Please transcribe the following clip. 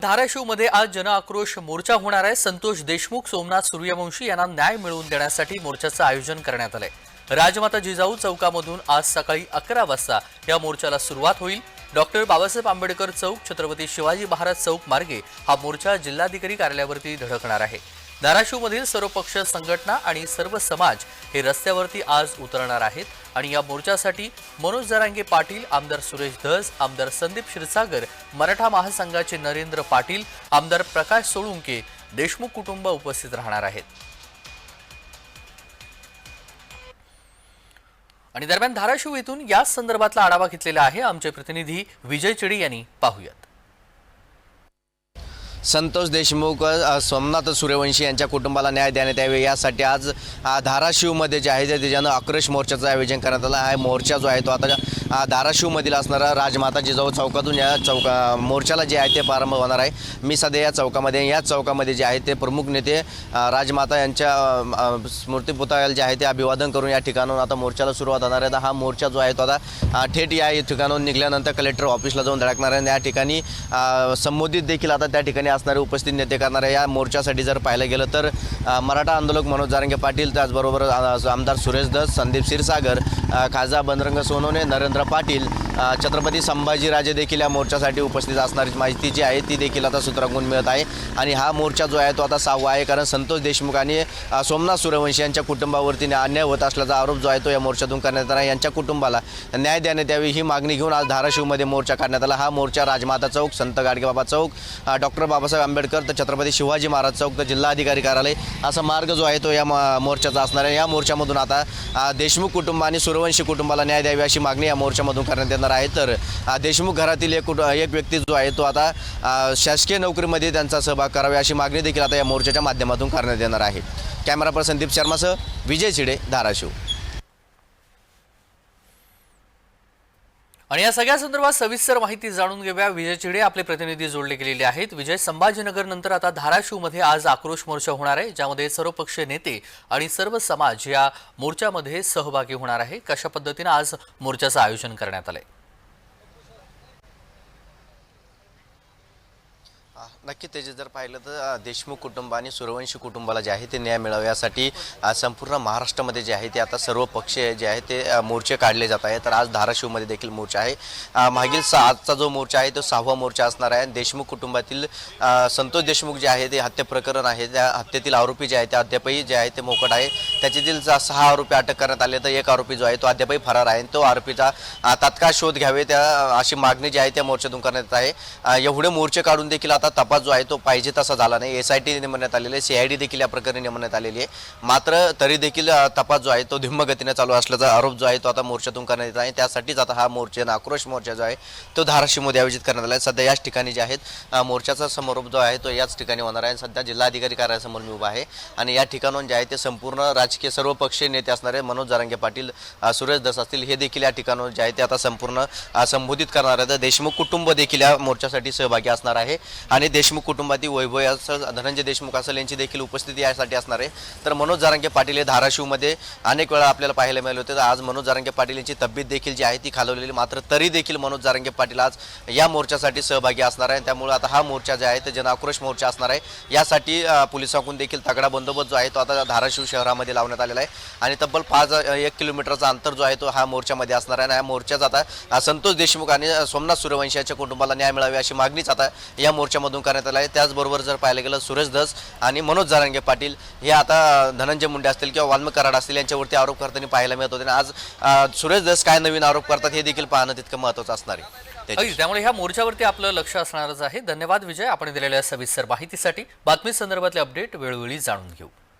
धाराशिवमध्ये आज जनआक्रोश मोर्चा होणार आहे। संतोष देशमुख, सोमनाथ सूर्यवंशी यांना न्याय मिळवून देण्यासाठी मोर्चाचं आयोजन करण्यात आलंय। राजमाता जिजाऊ चौकामधून आज सकाळी 11 वाजता या मोर्चाला सुरुवात होईल। डॉक्टर बाबासाहेब आंबेडकर चौक, छत्रपती शिवाजी महाराज चौक मार्गे हा मोर्चा जिल्हाधिकारी कार्यालयावरती धडकणार आहे। धाराशिवमधील सर्व पक्ष संघटना आणि सर्व समाज हे रस्त्यावरती आज उतरणार आहेत आणि या मोर्चासाठी मनोज जरांगे पाटील, आमदार सुरेश धस, आमदार संदीप क्षीरसागर, मराठा महासंघाचे नरेंद्र पाटील, आमदार प्रकाश सोळुंके, देशमुख कुटुंब उपस्थित राहणार आहेत। आणि दरम्यान धाराशिव येथून या संदर्भातला आढावा घेतलेला आहे आमचे प्रतिनिधी विजय चिडे यांनी। पाहूयात। संतोष देशमुख, सोमनाथ सूर्यवंशी यांच्या कुटुंबाला न्याय देण्यात यावे यासाठी आज धाराशिवमध्ये जे आहे ते जन आक्रोश मोर्चाचं आयोजन करण्यात आलं आहे। मोर्चा जो आहे तो आता धाराशिवमधील असणारा राजमाता जिजाऊ चौकातून या मोर्चाला जे आहे ते प्रारंभ होणार आहे। मी सध्या या चौकामध्ये जे आहे ते प्रमुख नेते राजमाता यांच्या स्मृती पुतळ्याला जे आहे ते अभिवादन करून या ठिकाणाहून आता मोर्चाला सुरुवात होणार आहे। हा मोर्चा जो आहे तो आता थेट या ठिकाणाहून निघाल्यानंतर कलेक्टर ऑफिसला जाऊन धडकणार आहे। या ठिकाणी संबोधित देखील आता त्या ठिकाणी असणारे उपस्थित नेते करणारे या मोर्चासाठी जर पाहिलं गेलं तर मराठा आंदोलक मनोज जरांगे पाटील, त्याचबरोबर आमदार सुरेश धस, संदीप क्षीरसागर, खासदार बजरंग सोनवणे, नरेंद्र पाटील, छत्रपती संभाजीराजे देखील या मोर्चासाठी उपस्थित असणारी माहिती जी आहे ती देखील आता सूत्रांकडून मिळत आहे। आणि हा मोर्चा जो आहे तो आता 6वा आहे, कारण संतोष देशमुख आणि सोमनाथ सूर्यवंशी यांच्या कुटुंबावरती अन्याय होत असल्याचा आरोप जो आहे तो या मोर्चातून करण्यात आला। यांच्या कुटुंबाला न्याय देण्यात यावी ही मागणी घेऊन आज धाराशिवमध्ये मोर्चा काढण्यात आला। हा मोर्चा राजमाता चौक, संत गाडगेबाबा चौक, डॉक्टर बाबासाहेब आंबेडकर तर छत्रपती शिवाजी महाराज चौक तर जिल्हाधिकारी कार्यालय असा मार्ग जो आहे तो या मोर्चाचा असणार आहे। या मोर्चामधून आता देशमुख कुटुंब आणि सूर्यवंशी कुटुंबाला न्याय द्यावी अशी मागणी या मोर्चामधून करण्यात येणार आहे। तर देशमुख घरातील एक व्यक्ती जो आहे तो आता शासकीय नोकरीमध्ये त्यांचा सहभाग करावा अशी मागणी देखील आता या मोर्चाच्या माध्यमातून करण्यात येणार आहे। कॅमेरा पर्सन संदीप शर्मासह विजय चिडे, धाराशिव। आणि या सगळ्या संदर्भात सविस्तर माहिती जाणून घेऊया। विजय चिडे आपले प्रतिनिधी जोडले गेलेले आहेत। विजय, संभाजीनगर नंतर आता धाराशिवमध्ये आज आक्रोश मोर्चा होणार आहे, ज्यामध्ये सर्व पक्ष नेते आणि सर्व समाज या मोर्चामध्ये सहभागी होणार आहे। कशा पद्धतीने आज मोर्चाचं आयोजन करण्यात आलंय? नक्की त्याचे जर पाहिलं तर देशमुख कुटुंब आणि सूर्यवंशी कुटुंबाला जे आहे ते न्याय मिळावे यासाठी संपूर्ण महाराष्ट्रामध्ये जे आहे ते आता सर्व पक्ष जे आहे ते मोर्चे काढले जात आहे। तर आज धाराशिवमध्ये देखील मोर्चा आहे। मागील आजचा जो मोर्चा आहे तो 6वा मोर्चा असणार आहे। देशमुख कुटुंबातील संतोष देशमुख जे आहे ते हत्या प्रकरण आहे, त्या हत्येतील आरोपी जे आहे ते अद्यापही जे आहे ते मोकट आहे। त्याच्यातील 6 आरोपी अटक करण्यात आले तर एक आरोपी जो आहे तो अद्यापही फरार आहे। तो आरोपीचा तात्काळ शोध घ्यावे त्या अशी मागणी जी आहे त्या मोर्चातून करण्यात आहे। एवढे मोर्चे काढून देखील आता तपास जो आहे तो पाहिजे तसा झाला नाही। SIT नेमण्यात आलेले आहे, CID देखील या प्रकरणी नेमण्यात आलेली आहे, मात्र तरी देखील तपास जो आहे तो धीम्य गतीने चालू असल्याचा आरोप जो आहे तो आता मोर्चातून करण्यात येत आहे। त्यासाठीच आता हा मोर्चा आक्रोश मोर्चा जो आहे तो धाराशिवमध्ये आयोजित करण्यात आला आहे। सध्या याच ठिकाणी जे आहेत मोर्चाचा समारोप जो आहे तो याच ठिकाणी होणार आहे। सध्या जिल्हाधिकारी कार्यालयासमोर मी उभा आहे आणि या ठिकाणून जे आहे ते संपूर्ण राजकीय सर्व पक्षीय नेते असणारे मनोज जरांगे पाटील, सुरेश धस असतील, हे देखील या ठिकाणून जे आहे ते आता संपूर्ण संबोधित करणार आहेत। देशमुख कुटुंब देखील या मोर्चासाठी सहभागी असणार आहे आणि देशमुख कुटुंबातील वैभव असेल, धनंजय देशमुख असेल, यांची देखील उपस्थिती यासाठी असणार आहे। तर मनोज जरांगे पाटील हे धाराशिवमध्ये अनेक वेळा आपल्याला पाहायला मिळाले होते। तर आज मनोज जरांगे पाटील यांची तब्येत देखील जी आहे ती खालवलेली, मात्र तरी देखील मनोज जरांगे पाटील आज या मोर्चासाठी सहभागी असणार आहे। त्यामुळे आता हा मोर्चा जे आहे ते जनआक्रोश मोर्चा असणार आहे। यासाठी पोलिसांकडून देखील तगडा बंदोबस्त जो आहे तो आता धाराशिव शहरामध्ये लावण्यात आलेला आहे आणि तब्बल 1 किलोमीटरचा अंतर जो आहे तो हा मोर्चामध्ये असणार आहे। या मोर्चाचा आता संतोष देशमुख आणि सोमनाथ सूर्यवंशी यांच्या कुटुंबाला न्याय मिळावे अशी मागणीच आता या मोर्चामधून करण्यात आली आहे। त्याचबरोबर जर पाहिलं गेलं सुरेश धस आणि मनोज जरांगे पाटील हे आता धनंजय मुंडे असतील किंवा वाल्मिक कराड असतील यांच्यावरती आरोप करताना पाहायला मिळत होते। आज सुरेश धस काय नवीन आरोप करतात हे देखील पाहणं तितकं महत्त्वाचं असणार आहे। त्यामुळे ह्या मोर्चावरती आपलं लक्ष असणारच आहे। धन्यवाद विजय, आपण दिलेल्या सविस्तर माहितीसाठी। बातमी संदर्भातले अपडेट वेळोवेळी जाणून घेऊ।